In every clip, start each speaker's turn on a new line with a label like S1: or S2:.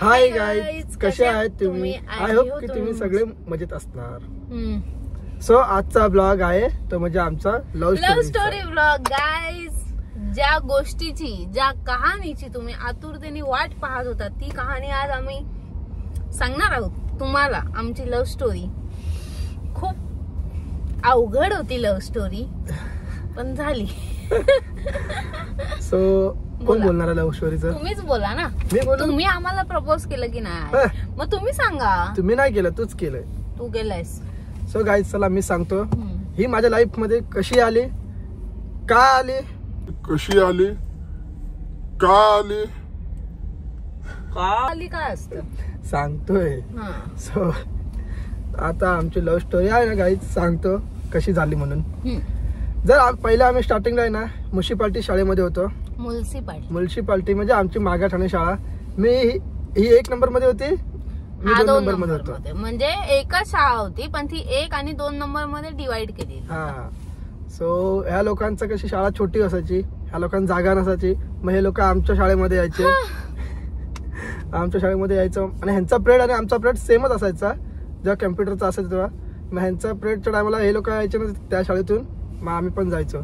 S1: Hi guys, कसे आहेत तुम्ही? आय होप की तुम्ही सगळे मजेत असणार. सो आजचा ब्लॉग आहे तो म्हणजे आमचा लव्ह
S2: स्टोरी ब्लॉग. गाईज, ज्या गोष्टीची, ज्या कहाणीची तुम्ही आतुरतेने वाट पाहत होता ती कहाणी आज आम्ही सांगणार आहोत तुम्हाला. आमची लव्ह स्टोरी खूप अवघड होती, लव्ह स्टोरी पण झाली.
S1: सो कोण बोलणार आहे लव्ह स्टोरीचं?
S2: तुम्हीच बोला ना. तुम्ही आम्हाला प्रपोज केलं की नाही? मग तुम्ही सांगा.
S1: तुम्ही नाही केलं, तूच केलंय.
S2: तू केलंयस.
S1: सो गाईज, चला मी सांगतो ही माझ्या लाईफ मध्ये कशी आली, का आली,
S3: कशी आली, का आली,
S2: का आली, काय असतं
S1: सांगतोय. सो आता आमची लव्ह स्टोरी आहे ना गाईज, सांगतो कशी झाली म्हणून. जर पहिले आम्ही स्टार्टिंगला आहे ना म्युन्सिपाल्टी शाळेमध्ये होतो. म्युन्सिपाल्टी म्हणजे आमची मागा ठाणे शाळा. मी ही 1 नंबर मध्ये होती, मी 2 नंबर मध्ये होतो.
S2: म्हणजे एकच शाळा होती पण ती 1 आणि 2 नंबर मध्ये डिवाइड केली.
S1: हा. सो ह्या लोकांचं कशी शाळा छोटी असायची, ह्या लोकांना जागा नसायची, मग हे लोक आमच्या शाळेमध्ये यायचे. आमच्या शाळेमध्ये यायचं आणि ह्यांचा पिरियड आणि आमचा पिरियड सेमच असायचा. जेव्हा कम्प्युटरचा असायचा तेव्हा मग ह्यांचा पिरियडच्या टायमाला हे लोक यायचे ना त्या शाळेतून, मग आम्ही पण जायचो.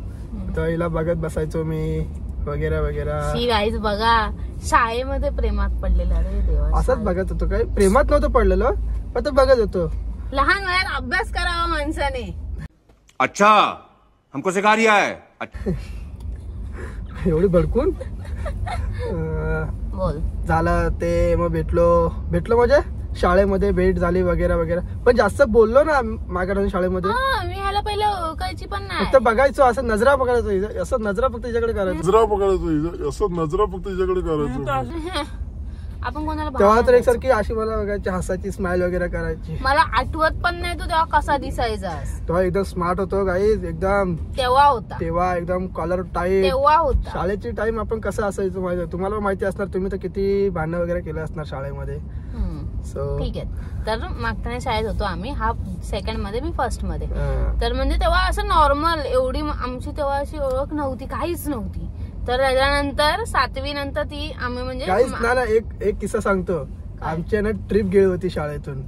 S1: तर हिला बघत बसायचो मी वगैरे वगैरे.
S2: गाईज बघा, शाळेमध्ये प्रेमात पडलेला रे देवा.
S1: असंच बघत होतो, काही प्रेमात नव्हतं पडलेलो पण तो बघत होतो.
S2: लहान वयात अभ्यास करावा माणसाने.
S4: अच्छा, हमको सिखा रिया है.
S1: एवढी भडकून
S2: बोल
S1: झालं ते. मग भेटलो म्हणजे शाळेमध्ये भेट झाली वगैरे वगैरे, पण जास्त बोललो ना मागाठाणे शाळेमध्ये.
S2: मी ह्याला पहिलं ओळखायची पण नाही,
S1: फक्त बघायचो, असं नजरा बघायचो, असं नजरा फक्त तिच्याकडे करायचो.
S3: नजरा फक्त तिच्याकडे करायचो.
S2: आपण कोणाला
S1: तेव्हा तर एकसारखी अशी मला बघायची, हसायची, स्माइल वगैरे करायची.
S2: मला आठवत पण नाही तू तेव्हा कसा दिसायचा.
S1: तेव्हा एकदम स्मार्ट होतो गाईज, एकदम. तेव्हा एकदम कॉलर टाईट.
S2: तेव्हा होता
S1: शाळेची टाइम आपण कसं असायचं माहिती, तुम्हाला माहिती असणार. तुम्ही तर किती भांडणं वगैरे केलं असणार शाळेमध्ये.
S2: ठीक आहे. तर मागच्या शाळेत होतो आम्ही, हा सेकंड मध्ये, मी फर्स्ट मध्ये. तर म्हणजे तेव्हा असं नॉर्मल, एवढी आमची तेव्हा अशी ओळख नव्हती, काहीच नव्हती. तर त्याच्यानंतर 7वी नंतर ती आम्ही म्हणजे
S1: काहीच ना. एक किस्सा सांगतो. आमची ना ट्रिप गेली होती शाळेतून,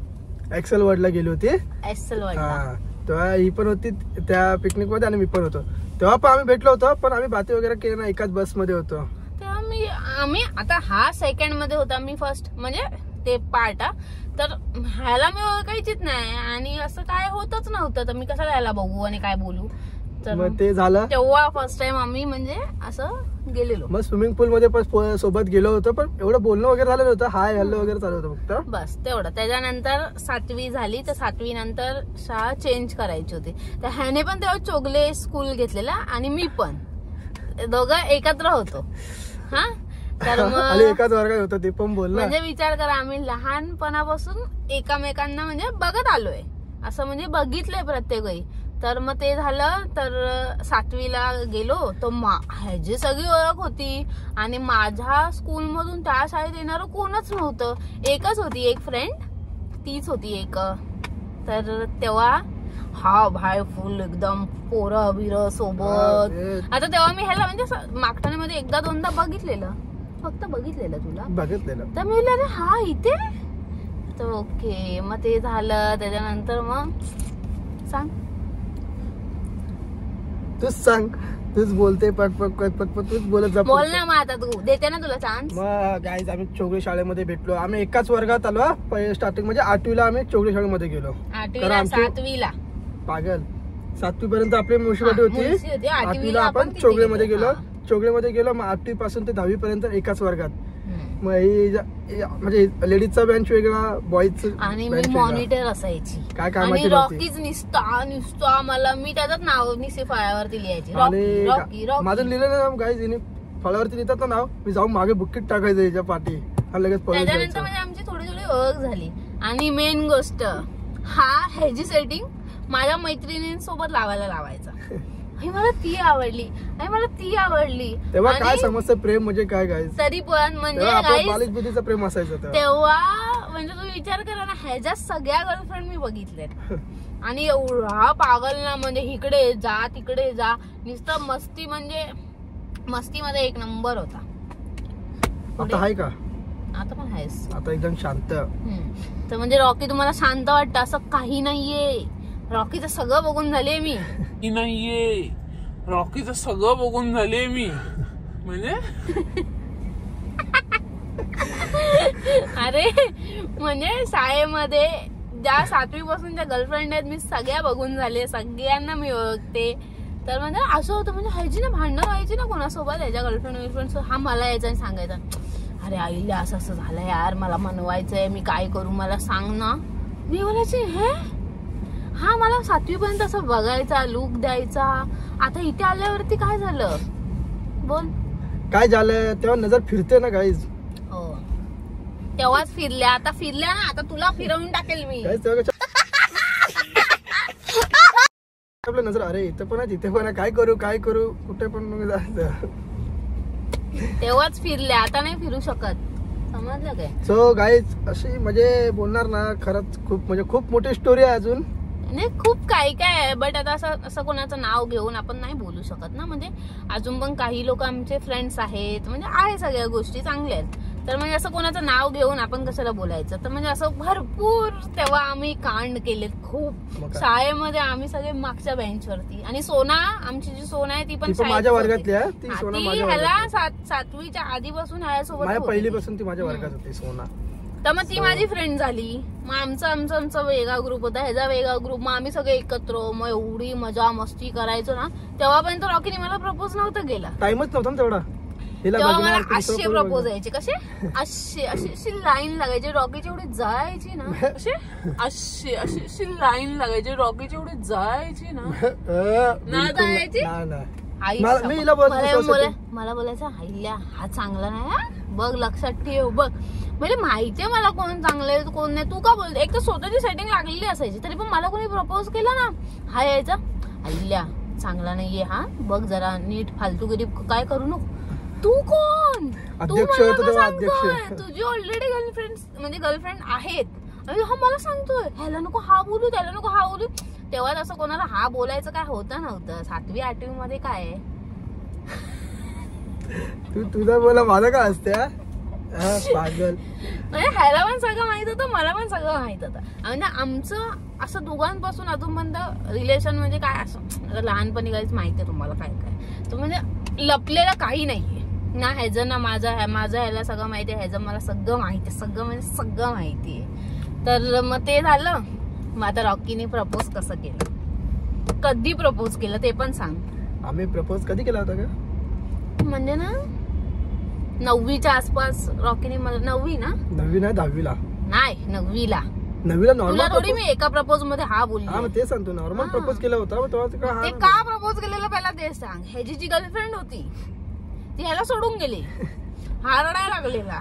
S1: एक्सेल वर्ल्डला गेली होती.
S2: Excel World.
S1: तेव्हा ही पण होती त्या पिकनिक मध्ये आणि मी पण होतो. तेव्हा पण आम्ही भेटलो होतो, पण आम्ही बाती वगैरे केली ना, एकाच बस मध्ये होतो.
S2: तेव्हा आम्ही आता हा सेकंड मध्ये होता, मी फर्स्ट, म्हणजे ते पार्ट. तर ह्याला मी ओळखायचीच नाही आणि असं काय होतच नव्हतं. तर मी कसं ह्याला बघू आणि काय बोलू. तर
S1: ते झालं
S2: तेव्हा फर्स्ट टाइम आम्ही म्हणजे असं गेलेलो.
S1: मग स्विमिंग पूल मध्ये पण सोबत गेलो होतो, पण एवढं बोलणं वगैरे झालं नव्हतं. हाय हॅलो वगैरे चालू होतं फक्त, बस
S2: तेवढं. त्याच्यानंतर 7वी झाली, तर 7वी नंतर शाळा चेंज करायची होती. तर ह्याने पण तेव्हा चोगले स्कूल घेतलेला आणि मी पण, दोघं एकत्र होतो. हा. तर मग
S1: एकाच वर्गात होतं ते पण बोलणं.
S2: म्हणजे विचार करा, आम्ही लहानपणापासून एकामेकांना म्हणजे बघत आलोय, असं म्हणजे बघितलंय प्रत्येक वेळी. तर मग ते झालं. तर 7वीला गेलो तर ह्याची सगळी ओळख होती आणि माझ्या स्कूल मधून त्या शाळेत येणार कोणच नव्हतं. एकच होती, एक फ्रेंड, तीच होती एक. तर तेव्हा हा भाई फुल एकदम पोरं बिरं सोबत. आता तेव्हा मी ह्याला म्हणजे मागठाण्यामध्ये 1-2दा बघितलेलं, फक्त बघितलेलं तुला. तर मी अरे हा इथे. तर ओके, मग ते झालं. त्याच्यानंतर मग सांग,
S1: तूच सांग, तूच बोलते, पक पक पक पक पक तूच बोलत जा.
S2: बोल ना. मग आता तू देते ना तुला चान्स.
S1: मग गाईज, आम्ही चोगले शाळेमध्ये भेटलो. आम्ही एकाच वर्गात आलो. स्टार्टिंग म्हणजे 8वीला आम्ही चोगले शाळेमध्ये गेलो.
S2: 7वीला
S1: पागल, 7वी पर्यंत आपली म्युन्सिपाल्टी होती. 8वीला आपण चोगलेमध्ये गेलो. चोगलेमध्ये गेलो, मग 8वी पासून ते 10वी पर्यंत एकाच वर्गात. मग म्हणजे लेडीजचा बेंच वेगळा, बॉईज
S2: आणि मी मॉनिटर असायची.
S1: काय काय
S2: आणि रॉकीज निसता मला, मी त्याच्यात नाव निसे फळ्यावरती लिहायची.
S1: माझं लिहिलं ना गाईज, फळ्यावरती लिहितात ना नाव, मी जाऊन मागे बुक्कीत टाकायचं याच्या पाठी आणि लगेच.
S2: त्याच्यानंतर म्हणजे आमची थोडी ओळख झाली. आणि मेन गोष्ट, हा ह्याची सेटिंग माझ्या मैत्रिणींसोबत लावायचा. मला ती आवडली.
S1: तेव्हा काय समजतं प्रेम म्हणजे काय गाईज.
S2: तरी पण म्हणजे
S1: बालिश बुद्धीचं प्रेम असायचं
S2: तेव्हा. म्हणजे तुम्ही विचार करा ना, ह्याच्या सगळ्या गर्लफ्रेंड मी बघितल्यात. आणि एवढा पागल ना, म्हणजे इकडे जा तिकडे जा, नुसतं मस्ती, म्हणजे मस्तीमध्ये 1 नंबर होता.
S1: आता आहे का?
S2: आता पण आहेस.
S1: आता एकदम शांत.
S2: तर म्हणजे रॉकी तुम्हाला शांत वाटतं असं काही नाहीये. रॉकीचं सगळं बघून झाले मी.
S5: नाहीये रॉकीचं सगळं बघून झाले मी. म्हणजे
S2: अरे म्हणजे शाळेमध्ये ज्या 7वी पासून ज्या गर्लफ्रेंड आहेत मी सगळ्या बघून झाले, सगळ्यांना मी ओळखते. तर म्हणजे असं होतं म्हणजे ह्याची ना भांडणं व्हायची ना कोणासोबत, ह्याच्या गर्लफ्रेंड हा मला यायचा आणि सांगायचा अरे आईला असं असं झालं यार, मला मनवायचंय, मी काय करू मला सांग ना. मी बोलायचे हे हा मला 7वी पर्यंत असं बघायचा, लुक द्यायचा. आता इथे आल्यावरती काय झालं बोल.
S1: काय झालं तेव्हा नजर फिरते ना गाईज.
S2: हो तेव्हाच फिरल्या, आता फिरल्या ना, आता तुला फिरवून टाकेल मी.
S1: आपलं नजर अरे इथे पण आहे तिथे पण आहे, काय करू कुठे पण जायचं.
S2: तेव्हाच फिरल्या, आता नाही फिरू शकत. समजलं काय.
S1: सो गाईज अशी म्हणजे बोलणार ना खरंच खूप मोठी स्टोरी आहे अजून.
S2: नाही खूप काही काय आहे, बट आता असं कोणाचं नाव घेऊन आपण नाही बोलू शकत ना. म्हणजे अजून पण काही लोक आमचे फ्रेंड्स आहेत, म्हणजे आहे सगळ्या गोष्टी चांगल्या आहेत. तर म्हणजे असं कोणाचं नाव घेऊन आपण कशाला बोलायचं. तर म्हणजे असं भरपूर तेव्हा आम्ही कांड केलेत खूप. शाळेमध्ये आम्ही सगळे मागच्या बेंचवरती, आणि सोना आमची जी सोना आहे ती पण
S1: माझ्या वर्गातली आहे. ती
S2: ह्याला 7वीच्या आधीपासून ह्यासोबत
S1: पहिलीपासून ती माझ्या वर्गात होती सोना.
S2: तर मग ती माझी फ्रेंड झाली. मग आमचा वेगळा ग्रुप होता, ह्याचा वेगळा ग्रुप. मग आम्ही सगळे एकत्र मग एवढी मजा मस्ती करायचो ना. तेव्हापर्यंत रॉकीने मला प्रपोज नव्हतं केला.
S1: टाइमच नव्हता ना तेवढा.
S2: तेव्हा मला 800 प्रपोज यायचे. कसे 800 अशी लाईन लागायची रॉकीची एवढी जळायची ना. कसे 800 अशी लाईन लागायची रॉकीची एवढी जळायची ना. नाही जळायची. मला बोलायचं आईल्या हा चांगला नाही बघ, लक्षात ठेव बघ. म्हणजे माहितीये मला कोण चांगलं आहे कोण नाही. तू का बोलते. एक तर स्वतःची सेटिंग लागलेली असायची तरी पण मला कोणी प्रपोज केला ना हा यायचा आईल्या चांगला नाहीये हा बघ, जरा नीट फालतूगिरी काय करू नको. तू कोण.
S1: अध्यक्ष होतो अध्यक्ष.
S2: तुझी ऑलरेडी गर्लफ्रेंड आहेत आणि हा मला सांगतोय ह्याला नको हा बोलू त्याला नको हा बोलू. तेव्हा असं कोणाला हा बोलायचं काय होतं नव्हतं. 7वी 8वी मध्ये काय
S1: तुझा बोला माझं काय असते पागल.
S2: म्हणजे ह्याला पण सगळं माहित होतं, मला पण सगळं माहित होतं. म्हणजे आमचं असं दोघांपासून अजूनपर्यंत रिलेशन म्हणजे काय असं लहानपणी काहीच माहितीये तुम्हाला काय काय. तर म्हणजे लपलेलं काही नाहीये ना ह्याचं ना माझं ह्याला सगळं माहितीये, ह्याचं मला सगळं माहितीये, सगळं म्हणजे सगळं माहितीये. तर मग ते झालं. मग आता रॉकीने प्रपोज कसं केलं, कधी प्रपोज केलं ते पण सांग.
S1: आम्ही प्रपोज कधी केला होता का
S2: म्हणजे ना 9वीच्या आसपास रॉकीने मला 9वी ना
S1: 9वी नाही 10वीला
S2: नाही 9वीला
S1: नॉर्मल
S2: थोडी मी एका प्रपोज मध्ये हा बोलली.
S1: हा मग ते सांगतो नॉर्मल प्रपोज केला होता.
S2: ते का प्रपोज केलेलं पहिला ते सांग. ह्याची जी गर्लफ्रेंड होती ती ह्याला सोडून गेली. हा रडायला लागलेला.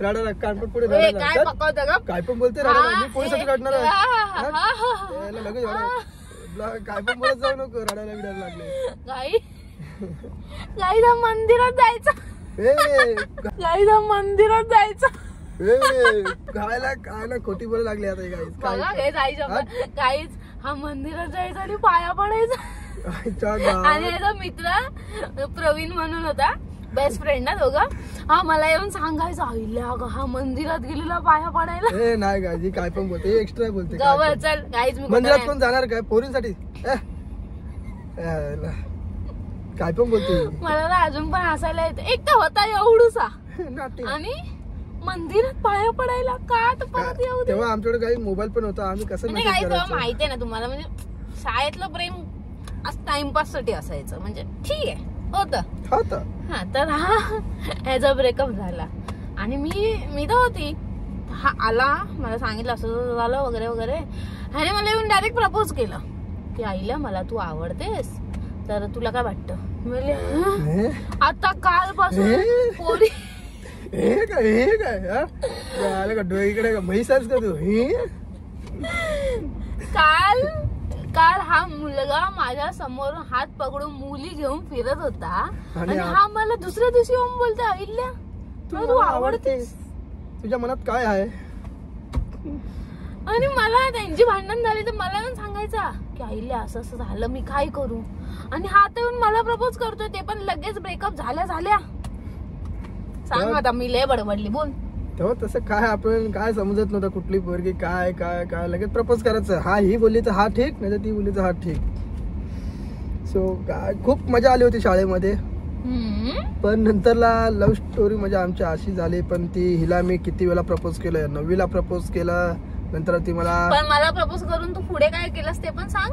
S1: राडा कानपट पुढे
S2: काय पकवतं ग
S1: काय पण बोलते मी पोलिसात काढणार लगेच काय पण बोलत जाऊ नको. रडायला बिडायला लागले.
S2: गाईला मंदिरात जायचं गाईला मंदिरात जायचं
S1: गायला काय ना खोटी बोलायला लागली आता
S2: काहीच. हा मंदिरात जायचं आणि पाया पडायचा. आणि याचा मित्र प्रवीण म्हणून होता, बेस्ट फ्रेंड ना दोघं. हा मला येऊन सांगायचं आईला हा मंदिरात गेलेला पाया पडायला.
S1: नाही गायजी काय पण बोलते एक्स्ट्रा बोलते.
S2: चल गाईज
S1: मंदिरात पण जाणार काय पोरींसाठी काय पण बोलते.
S2: मला ना अजून पण हसायला येतं. एक तर होता एवढूसा आणि मंदिरात पाया पडायला का तर परत येऊ.
S1: तेव्हा आमच्याकडे काही मोबाईल पण होता. आम्ही कसं
S2: काही तेव्हा माहितीये ना तुम्हाला. म्हणजे शाळेतलं प्रेम टाइमपास साठी असायचं. म्हणजे ठीक आहे होतं. हा तर ह्याचा ब्रेकअप झाला आणि मी तर होती. हा आला मला सांगितलं असं झालं वगैरे वगैरे. ह्याने मला येऊन डायरेक्ट प्रपोज केलं की आईला मला तू आवडतेस तर तुला काय वाटतं. म्हणजे आता कालपासून पोरी
S1: काय डोईकडे म्हैस आहेस का तू.
S2: काल हा मुलगा माझ्या समोर हात पकडून मुली घेऊन फिरत होता आणि हा मला दुसऱ्या दिवशी येऊन बोलतो आईल्या तू आवडतेस.
S1: तुझ्या मनात काय आहे.
S2: आणि मला त्यांची भांडण झाली तर मला पण सांगायचा की आईल्या असं असं झालं मी काय करू. आणि हा तर येऊन मला प्रपोज करतोय ते पण लगेच ब्रेकअप झाल्या. सांग आता मी लय बडबडली बोल.
S1: तेव्हा तसं काय आपण काय समजत नव्हतं, कुठली पोरगी काय काय काय लगेच प्रपोज करायचं. हा ही बोलली तर हा ठीक, नाही तर ती बोलली तर हा ठीक. सो काय खूप मजा आली होती शाळेमध्ये. पण नंतरला लव्ह स्टोरी म्हणजे आमची अशी झाली. पण ती हिला मी किती वेळा प्रपोज केलं, 9वीला प्रपोज केलं. नंतर ती
S2: पण मला प्रपोज करून तू पुढे काय केलंस ते पण सांग.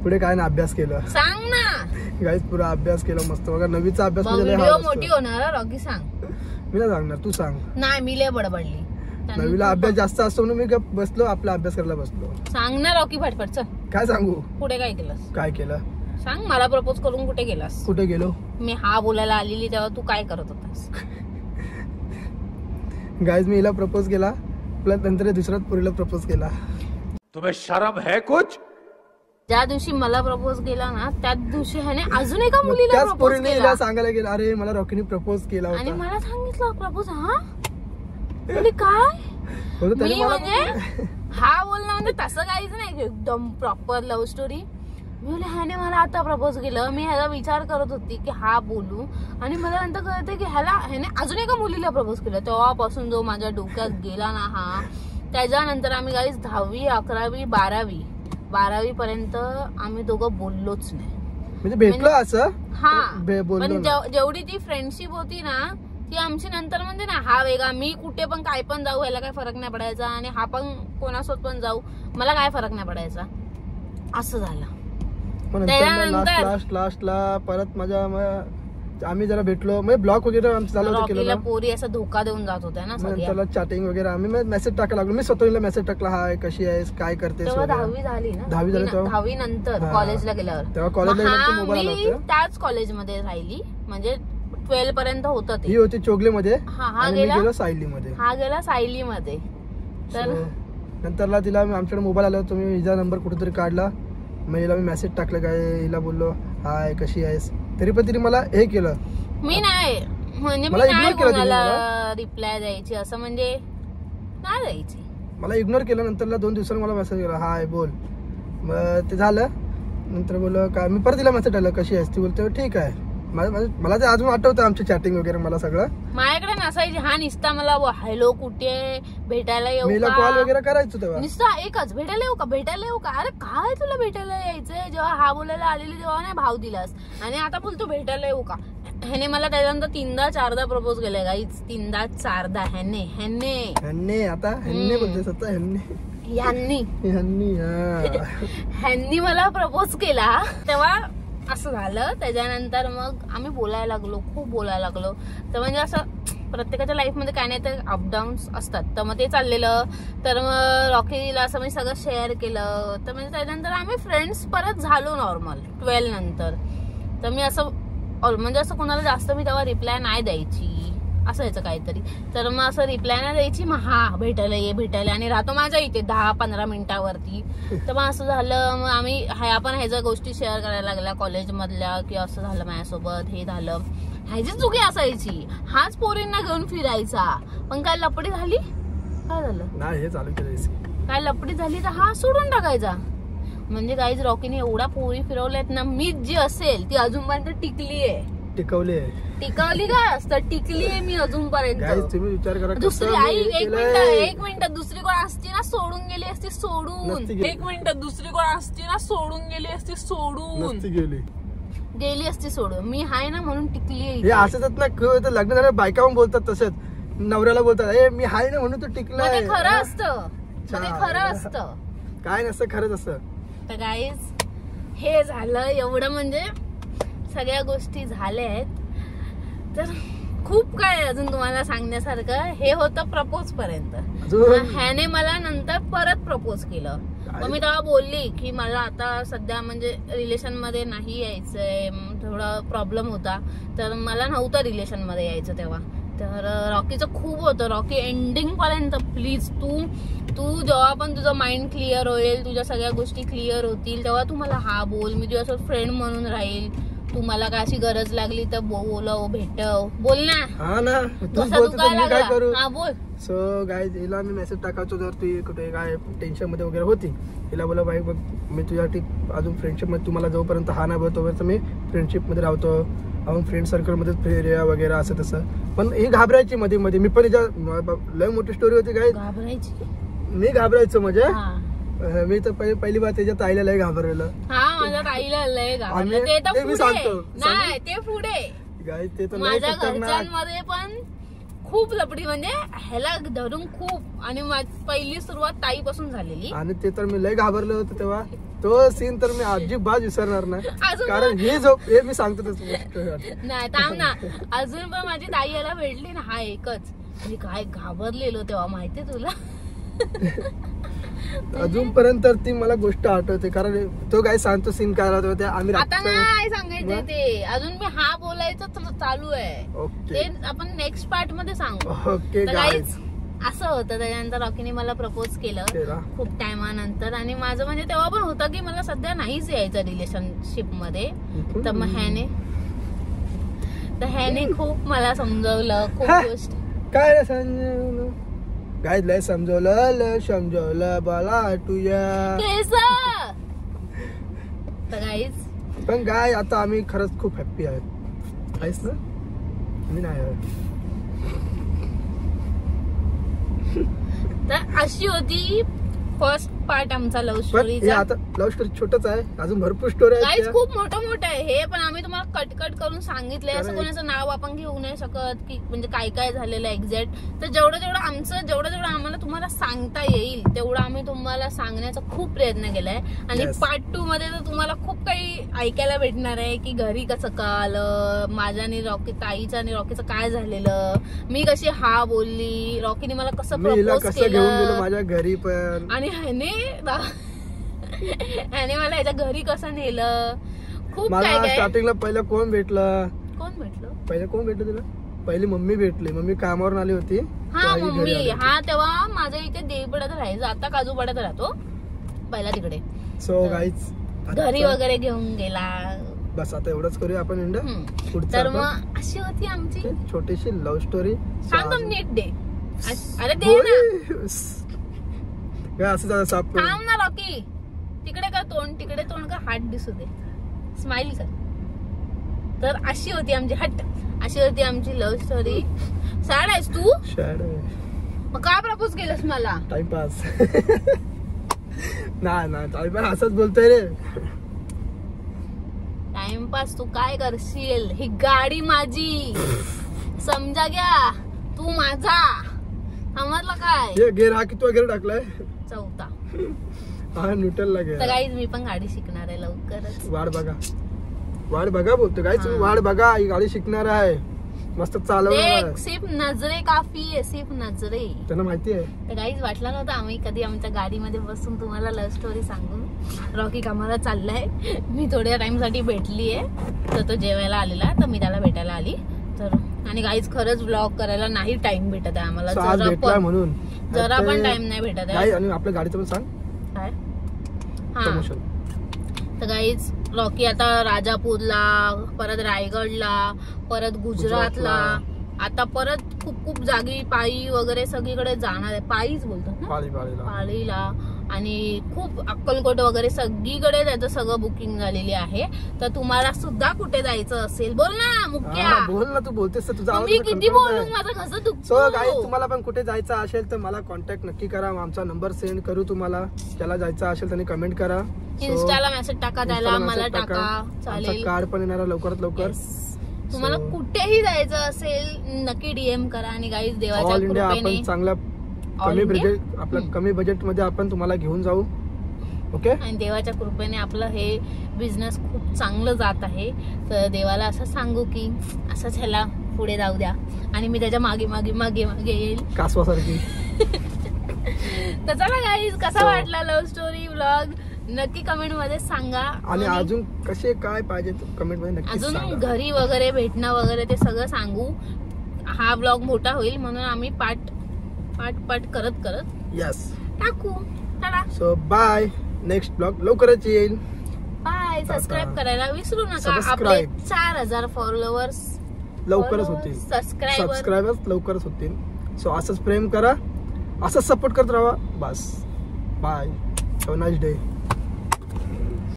S1: पुढे काय ना अभ्यास केला,
S2: सांग ना
S1: गाईज पुरा अभ्यास केला मस्त बघा. 9वीचा अभ्यास
S2: मग
S1: म्हणजे
S2: व्हिडिओ मोठी होणार. रॉकी सांग.
S1: मी नाही सांगणार, तू सांग.
S2: नाही मी लय बडबडली.
S1: 9वीला अभ्यास जास्त असतो म्हणून मी बसलो आपला अभ्यास करायला बसलो.
S2: सांग ना रॉकी फटफट. चल
S1: काय सांगू,
S2: पुढे काय केलंस
S1: काय केलं
S2: सांग. मला प्रपोज करून कुठे गेलास.
S1: कुठे गेलो
S2: मी हा बोलायला आलेली तेव्हा तू काय करत होतास.
S1: गाईज मी हिला प्रपोज केला, प्लस नंतर दुसऱ्याच पोरीला प्रपोज केला.
S4: तुम्हें शर्म है कुछ?
S2: ज्या दिवशी मला प्रपोज केला ना त्याच दिवशी ह्याने अजून एका
S1: मग
S2: मुलीला
S1: त्याच
S2: प्रपोज
S1: पोरीने
S2: केला
S1: हिला सांगायला गेला, अरे मला रॉकीने प्रपोज केला
S2: आणि
S1: होता.
S2: मला सांगितलं प्रपोज. हा बोली काय
S1: बोलतो, त्याने
S2: मी
S1: मला
S2: म्हणजे हा बोलणं म्हणजे तसं काहीच नाही, एकदम प्रॉपर लव्ह स्टोरी. मी बोले ह्याने मला आता प्रपोज केलं. मी ह्याचा विचार करत होती की हा बोलू, आणि मला नंतर कळते की ह्याने अजून एका मुलीला प्रपोज केलं. तेव्हापासून जो माझ्या डोक्यात गेला ना हा. त्याच्यानंतर आम्ही गाईस 10वी 11वी 12वी पर्यंत आम्ही दोघं बोललोच नाही.
S1: म्हणजे भेटलो असं
S2: हा
S1: बोललो
S2: पण
S1: ना.
S2: जेवढी ती फ्रेंडशिप होती ना ती आमची नंतर म्हणजे ना हा वेगळा, मी कुठे पण काय पण जाऊ ह्याला काय फरक नाही पडायचा, आणि हा पण कोणासोबत पण जाऊ मला काय फरक नाही पडायचा. असं झालं.
S1: लास्टला परत आम्ही जरा भेटलो, म्हणजे ब्लॉग वगैरे आमचं झालं होतं
S2: रॉकीला पोरी असं धोका देऊन जात होत्या ना सगळ्या.
S1: नंतर चॅटिंग वगैरे आम्ही मेसेज टाकायला लागलो. मी स्वतःला मेसेज टाकला, हाय कशी आहेस काय करतेस.
S2: तेव्हा 10वी झाली ना.
S1: 10वी झाली तेव्हा.
S2: 10वी नंतर
S1: हा.
S2: कॉलेजला गेल्यावर
S1: तेव्हा कॉलेजला गेल्यानंतर
S2: मग
S1: मोबाईल आला
S2: मी
S1: होता.
S2: त्याच कॉलेजमध्ये राहिली, म्हणजे 12 पर्यंत होतं
S1: ही
S2: ते.
S1: होती चोगलेमध्ये
S2: हा
S1: आणि मी
S2: गेला
S1: गेलो सायलीमध्ये.
S2: हा गेला सायलीमध्ये. तर
S1: नंतरला तिला आमच्याकडे मोबाईल आला, तुम्ही हिचा नंबर कुठेतरी काढला. मग हिला मी मेसेज टाकलं, काय हिला बोललो हाय कशी आहेस. तरी पण तिने मला हे केलं.
S2: मी नाही म्हणजे मी
S1: मला
S2: नाही
S1: ignore केलं तिने
S2: कोणाला रिप्लाय द्यायची, असं म्हणजे नाही द्यायची.
S1: मला इग्नोर केलं. नंतरला 2 दिवसांनी मला मेसेज केला, हाय बोल. मग ते झालं. नंतर बोललो काय, मी परत तिला मेसेज टाकलं कशी आहेस. ती बोलते ठीक आहे. मला ते अजून आठवतं आमची चॅटिंग वगैरे मला सगळं.
S2: माझ्याकडे नसायची. हा निसता मला हॅलो कुठे भेटायला येऊ
S1: मीला
S2: का,
S1: कॉल वगैरे करायचो तेव्हा.
S2: निसता एकच भेटायला येऊ का भेटायला येऊ का. अरे काय तुला भेटायला यायचंय. जेव्हा हा बोलायला आलेली तेव्हा नाही भाव दिलास, आणि आता बोलतो भेटायला येऊ का. ह्याने मला त्याच्यानंतर 3दा 4दा प्रपोज केलाय गाईच. 3दा 4दा ह्याने
S1: आता ह्यांनी बोलते स्वतः
S2: ह्यांनी मला प्रपोज केला. तेव्हा असं झालं. त्याच्यानंतर मग आम्ही बोलायला लागलो, खूप बोलायला लागलो. तर म्हणजे असं प्रत्येकाच्या लाईफमध्ये काय नाही तर अपडाऊन्स असतात. तर मग ते चाललेलं. तर मग रॉकीला असं म्हणजे सगळं शेअर केलं. तर म्हणजे त्याच्यानंतर आम्ही फ्रेंड्स परत झालो नॉर्मल 12 नंतर. तर मी असं म्हणजे असं कोणाला जास्त मी तेव्हा रिप्लाय नाही द्यायची, असं यायचं काहीतरी. तर मग असं रिप्लाय नाही द्यायची. मग हा भेटायला आणि राहतो माझ्या इथे 10-15 मिनिटावरती. तर मग असं झालं. मग आम्ही आपण ह्याच्या गोष्टी शेअर करायला लागल्या कॉलेजमधल्या, की असं झालं माझ्यासोबत, हे झालं. ह्याची चुकी असायची. हाच पोरींना घेऊन फिरायचा. पण काय लपडी झाली, काय झालं
S1: नाही हे चालू केलं.
S2: काय लपडी झाली तर हा सोडून टाकायचा. म्हणजे काहीच रॉकीने एवढा पोरी फिरवल्यात ना, मीच जी असेल ती अजूनपर्यंत टिकवली काय असतं, टिकलीये मी अजूनपर्यंत.
S1: तुम्ही विचार करा.
S2: दुसरी आई एक मिनिट दुसरी कोण असती ना सोडून गेली असती सोडून.
S5: एक मिनिट दुसरी कोण असती ना सोडून गेली असती सोडून.
S2: गेली असती सोडून. मी हाय ना म्हणून टिकलीये.
S1: हे असंच ना, लग्न झालं बायका पण बोलतात तसंच. नवऱ्याला बोलतात ए मी हाय ना म्हणून तू टिकलाय.
S2: खरं असतं.
S1: काय नसतं, खरंच असतं.
S2: तर गाईज हे झालं एवढं, म्हणजे सगळ्या गोष्टी झाल्या आहेत. तर खूप काय अजून तुम्हाला सांगण्यासारखं. हे होतं प्रपोज पर्यंत. ह्याने मला नंतर परत प्रपोज केलं. मग मी तेव्हा बोलली की मला आता सध्या म्हणजे रिलेशन मध्ये नाही यायचंय, थोडा प्रॉब्लेम होता. तर मला नव्हतं रिलेशन मध्ये यायचं तेव्हा. तर रॉकीचं खूप होतं. रॉकी एंडिंग पर्यंत प्लीज तू जेव्हा पण तुझं माइंड क्लिअर होईल, तुझ्या सगळ्या गोष्टी क्लिअर होतील, तेव्हा तू मला हा बोल. मी तुझ्यासोबत फ्रेंड म्हणून राहील. तू मला काय अशी गरज लागली तर बोलव, भेटव, बोल ना.
S1: हा ना,
S2: तू काय करू. हा बोल.
S1: सो गाईज हिला मी मेसेज टाकायचो जर ती कुठे काय टेन्शन मध्ये वगैरे होती. हिला बोला बाई बघ मी तुझ्यासाठी अजून फ्रेंडशिप मध्ये, तुम्हाला जोपर्यंत हा नाही बोलतो तोपर्यंत मी फ्रेंडशिप मध्ये राहतो. आपण फ्रेंड सर्कल मध्ये फिरूया वगैरे असं तसं. पण ही घाबरायची मध्ये मध्ये. मी पण लय मोठी स्टोरी होती काय.
S2: घाबरायची
S1: मी घाबरायचो म्हणजे
S2: हा.
S1: मी तर पहिली बार त्याच्या ताईला लय घाबरलेलं.
S2: हा माझ्या ताईला लय घाबरलं.
S1: आणि
S2: ते तर
S1: ते मी
S2: पुढे
S1: सांगतो.
S2: नाही ते पुढे
S1: गाय ते तर लय
S2: माझ्या
S1: खतरनाक.
S2: घरच्यांमध्ये पण खूप लपडी म्हणजे ह्याला धरून खूप. आणि पहिली सुरुवात ताईपासून झालेली.
S1: आणि ते तर मी लय घाबरलो होतो तेव्हा. तो सीन तर मी अजिबात विसरणार नाही.
S2: अजून
S1: कारण हे मी सांगतो तसं गोष्ट.
S2: नाही थांब ना, अजून पण माझी ताई याला भेटली ना हा एकच. मी काय घाबरलेलो तेव्हा माहितीये तुला.
S1: अजूनपर्यंत ती मला गोष्ट आठवते. कारण तो काय सांगतो सीन काय राहतो ते आम्ही
S2: आता नाही सांगायचं ते. अजून मी हा बोलायचं चालू आहे.
S1: ओके
S2: ते आपण नेक्स्ट पार्ट मध्ये सांगू.
S1: ओके
S2: तर
S1: गाईज
S2: guys, असं होतं. त्याच्यानंतर रॉकीने मला प्रपोज केलं
S1: केला.
S2: खूप टायमानंतर. आणि माझं म्हणजे तेव्हा पण होतं की मला सध्या नाहीच यायचं रिलेशनशिप मध्ये. तर मग ह्याने खूप मला समजवलं खूप
S1: हा.
S2: गोष्ट.
S1: काय रे समजवलं काय लय समजवलं बाला तुया.
S2: तर गाईज
S1: पण काय आता आम्ही खरंच खूप हॅप्पी आहोत. आहेस ना. मी नाही आहे.
S2: तर अशी होती फर्स्ट पार्ट आमचा लव्ह
S1: पण हे
S2: स्टोरीचा.
S1: आता लव्ह स्टोरी छोटच आहे. अजून भरपूर स्टोरी
S2: गाईज
S1: आहेत.
S2: खूप मोठं आहे हे. पण आम्ही तुम्हाला कट करून सांगितलंय. असं
S1: कारण
S2: कोणाचं नाव आपण घेऊ नाही शकत की म्हणजे काय काय झालेलं एक्झॅक्ट. तर जेवढं आम्हाला तुम्हाला सांगता येईल तेवढं आम्ही तुम्हाला सांगण्याचा खूप प्रयत्न केलाय. आणि
S1: Yes.
S2: पार्ट 2 मध्ये तर तुम्हाला खूप काही ऐकायला भेटणार आहे की घरी कसं कळालं, माझ्या आणि ताईचं आणि रॉकीचं काय झालेलं, मी कशी हा बोलली, रॉकीने मला कसं
S1: मी हिला
S2: प्रपोज
S1: कसं घेऊन गेलो
S2: केलं,
S1: माझ्या घरी पण.
S2: आणि ह्याने मला याच्या घरी कसं नेलं. खूप
S1: मला
S2: काय काय.
S1: स्टार्टिंगला पहिला कोण भेटलं.
S2: कोण भेटलं.
S1: पहिलं कोण भेटलं तुला. पहिली मम्मी भेटली. मम्मी कामावरून आली होती.
S2: हा
S1: आई घरी
S2: मम्मी.
S1: आली.
S2: हा तेव्हा माझ्या इथे देवीपडात राहायचं. आता काजूपडात राहतो. पहिला तिकडे.
S1: सो गाईज
S2: घरी वगैरे घेऊन गेला.
S1: बस आता एवढंच करूया आपण इंड. पुढचं
S2: तर
S1: आपण
S2: मग अशी होती आमची
S1: छोटीशी लव्ह स्टोरी.
S2: सांग नीट दे. अरे दे ना.
S1: काय असं झालं साप
S2: थांब ना रॉकी. तिकडे का तोंड, तिकडे तोंड का हात दिसू दे. स्माइल कर. तर अशी होती आमची लव्ह स्टोरी. सॅड आहेस तू. मग का प्रपोज केलंस मला.
S1: टाइमपास. नाही टाइमपास असंच बोलतोय रे.
S2: टाइमपास तू काय करशील. ही गाडी माझी समजा घ्या. तू माझा. समजलं काय.
S1: हे गेर हा किती वगैरे टाकलाय.
S2: चौथा.
S1: हा न्यूट्रलला
S2: तर
S1: गेला.
S2: गाईज मी पण गाडी शिकणार आहे लवकरच.
S1: वाढ बघा बोलतो काय.
S2: हा.
S1: वाढ बघा ही गाडी शिकणार आहे. मस्त चालवणार.
S2: देख सिर्फ नजरे काफी आहे. सिर्फ नजरे.
S1: त्यांना माहिती आहे.
S2: तर गाईज वाटलं नव्हतं आम्ही कधी आमच्या गाडीमध्ये बसून तुम्हाला लव्ह स्टोरी सांगून. रॉकी कामाला चाललाय. मी थोड्या टाइम साठी भेटली आहे. तर तो जेवायला आलेला तर मी त्याला भेटायला आली. तर आणि गाईज खरंच व्लॉग करायला नाही टाइम भेटत आहे आम्हाला.
S1: आज भेटलाय म्हणून
S2: जरा पण टाइम नाही भेटत आहे.
S1: आणि आपल्या गाडीचं पण सांग
S2: काय. हा
S1: प्रमोशन.
S2: तर गाईज रॉकी आता राजापूरला, परत रायगडला, परत गुजरातला, आता परत खूप जागी पायी वगैरे सगळीकडे जाणार आहे. पायीच बोलतात ना. पाळीला. आणि खूप अक्कलकोट वगैरे सगळीकडे त्याचं सगळं बुकिंग झालेली आहे. तर तुम्हाला सुद्धा कुठे जायचं असेल बोल ना मुख्या.
S1: बोल ना. तू बोलतेस तर तुझा
S2: मी किती बोलू. माझं घसं
S1: सो
S2: दुखतो.
S1: गाईज तुम्हाला पण कुठे जायचं असेल तर मला कॉन्टॅक्ट नक्की करा. आमचा नंबर सेंड करू तुम्हाला. ज्याला जायचं असेल त्यांनी कमेंट करा.
S2: इन्स्टाला मेसेज टाका. त्याला मला टाका. चालेल.
S1: कार्ड पण येणार लवकरात लवकर.
S2: तुम्हाला कुठेही जायचं असेल नक्की डीएम करा. आणि गाईज देवाच्या
S1: ऑल इंडिया
S2: कृपेने
S1: आपण चांगल्या कमी बजेट मध्ये आपण तुम्हाला घेऊन जाऊ. ओके.
S2: आणि देवाच्या कृपेने आपलं हे बिझनेस खूप चांगलं जात आहे. तर देवाला असं सांगू की असंच ह्याला पुढे जाऊ द्या. आणि मी त्याच्या मागे येईल
S1: कासवासारखी.
S2: तर चला गाईज कसा वाटला लव्ह स्टोरी व्लॉग नक्की कमेंट मध्ये सांगा.
S1: आणि अजून कसे काय पाहिजे कमेंट मध्ये नक्की
S2: अजून
S1: सांगा.
S2: घरी वगैरे भेटणं वगैरे ते सगळं सांगू. हा ब्लॉग मोठा होईल म्हणून आम्ही पाठ करत
S1: यस
S2: टाकू. चला
S1: सो बाय. नेक्स्ट ब्लॉग लवकरच येईल.
S2: बाय. सबस्क्राईब करायला विसरू नका. आपले
S1: Subscribe.
S2: 4000 फॉलोअर्स
S1: लवकरच होतील. सबस्क्रायबर्स लवकरच होतील. सो असंच प्रेम करा. असंच सपोर्ट करत राहा. बस bye. Have a nice day.